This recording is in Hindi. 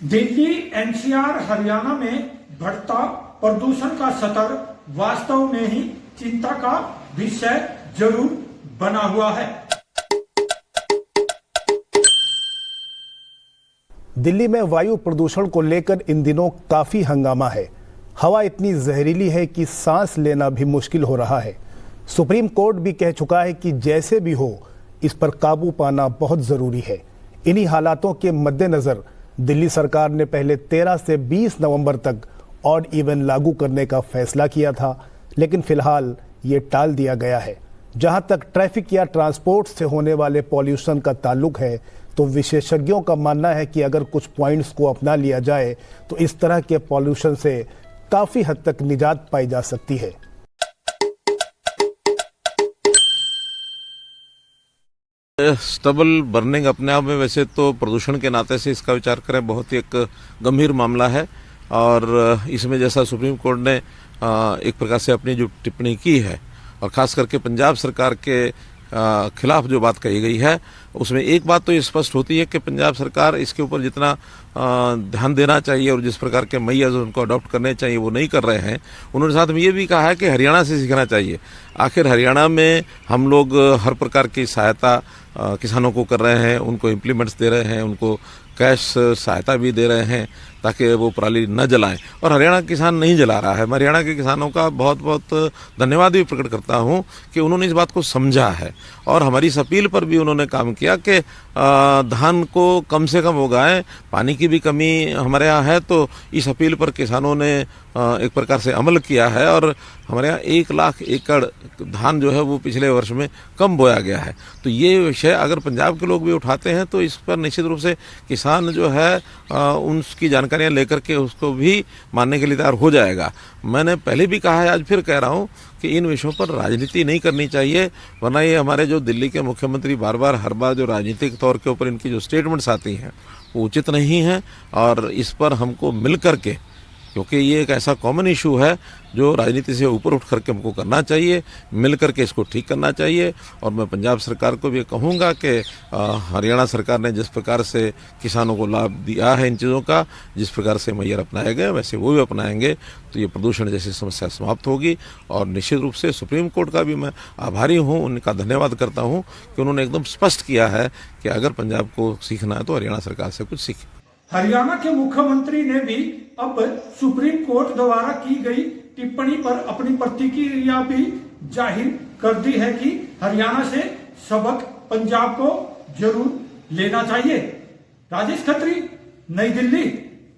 दिल्ली, एनसीआर, हरियाणा में बढ़ता प्रदूषण का स्तर वास्तव में ही चिंता का विषय जरूर बना हुआ है। दिल्ली में वायु प्रदूषण को लेकर इन दिनों काफी हंगामा है। हवा इतनी जहरीली है कि सांस लेना भी मुश्किल हो रहा है। सुप्रीम कोर्ट भी कह चुका है कि जैसे भी हो इस पर काबू पाना बहुत जरूरी है। इन्हीं हालातों के मद्देनजर दिल्ली सरकार ने पहले 13 से 20 नवंबर तक ऑड इवन लागू करने का फैसला किया था, लेकिन फिलहाल ये टाल दिया गया है। जहां तक ट्रैफिक या ट्रांसपोर्ट से होने वाले पॉल्यूशन का ताल्लुक है, तो विशेषज्ञों का मानना है कि अगर कुछ पॉइंट्स को अपना लिया जाए तो इस तरह के पॉल्यूशन से काफी हद तक निजात पाई जा सकती है। स्टबल बर्निंग अपने आप में वैसे तो प्रदूषण के नाते से इसका विचार करें बहुत ही एक गंभीर मामला है, और इसमें जैसा सुप्रीम कोर्ट ने एक प्रकार से अपनी जो टिप्पणी की है और खास करके पंजाब सरकार के खिलाफ जो बात कही गई है, उसमें एक बात तो ये स्पष्ट होती है कि पंजाब सरकार इसके ऊपर जितना ध्यान देना चाहिए और जिस प्रकार के मेजर्स उनको अडॉप्ट करने चाहिए वो नहीं कर रहे हैं। उन्होंने साथ में ये भी कहा है कि हरियाणा से सीखना चाहिए। आखिर हरियाणा में हम लोग हर प्रकार की सहायता किसानों को कर रहे हैं, उनको इम्प्लीमेंट्स दे रहे हैं, उनको कैश सहायता भी दे रहे हैं ताकि वो पराली न जलाएं, और हरियाणा का किसान नहीं जला रहा है। मैं हरियाणा के किसानों का बहुत बहुत धन्यवाद भी प्रकट करता हूं कि उन्होंने इस बात को समझा है और हमारी इस अपील पर भी उन्होंने काम किया कि धान को कम से कम उगाएं। पानी की भी कमी हमारे यहाँ है, तो इस अपील पर किसानों ने एक प्रकार से अमल किया है और हमारे यहाँ 1 लाख एकड़ धान जो है वो पिछले वर्ष में कम बोया गया है। तो ये विषय अगर पंजाब के लोग भी उठाते हैं तो इस पर निश्चित रूप से किसान जो है उनकी जानकारियां लेकर के उसको भी मानने के लिए तैयार हो जाएगा। मैंने पहले भी कहा है, आज फिर कह रहा हूं कि इन विषयों पर राजनीति नहीं करनी चाहिए, वरना ये हमारे जो दिल्ली के मुख्यमंत्री बार बार हर बार जो राजनीतिक तौर के ऊपर इनकी जो स्टेटमेंट्स आती हैं वो उचित नहीं है। और इस पर हमको मिल करके, क्योंकि ये एक ऐसा कॉमन इशू है जो राजनीति से ऊपर उठ करके हमको करना चाहिए, मिल करके इसको ठीक करना चाहिए। और मैं पंजाब सरकार को भी कहूँगा कि हरियाणा सरकार ने जिस प्रकार से किसानों को लाभ दिया है इन चीज़ों का, जिस प्रकार से मैयर अपनाए गए वैसे वो भी अपनाएंगे तो ये प्रदूषण जैसी समस्या समाप्त होगी। और निश्चित रूप से सुप्रीम कोर्ट का भी मैं आभारी हूँ, उनका धन्यवाद करता हूँ कि उन्होंने एकदम स्पष्ट किया है कि अगर पंजाब को सीखना है तो हरियाणा सरकार से कुछ सीखे। हरियाणा के मुख्यमंत्री ने भी अब सुप्रीम कोर्ट द्वारा की गई टिप्पणी पर अपनी प्रतिक्रिया भी जाहिर कर दी है कि हरियाणा से सबक पंजाब को जरूर लेना चाहिए। राजेश खत्री, नई दिल्ली।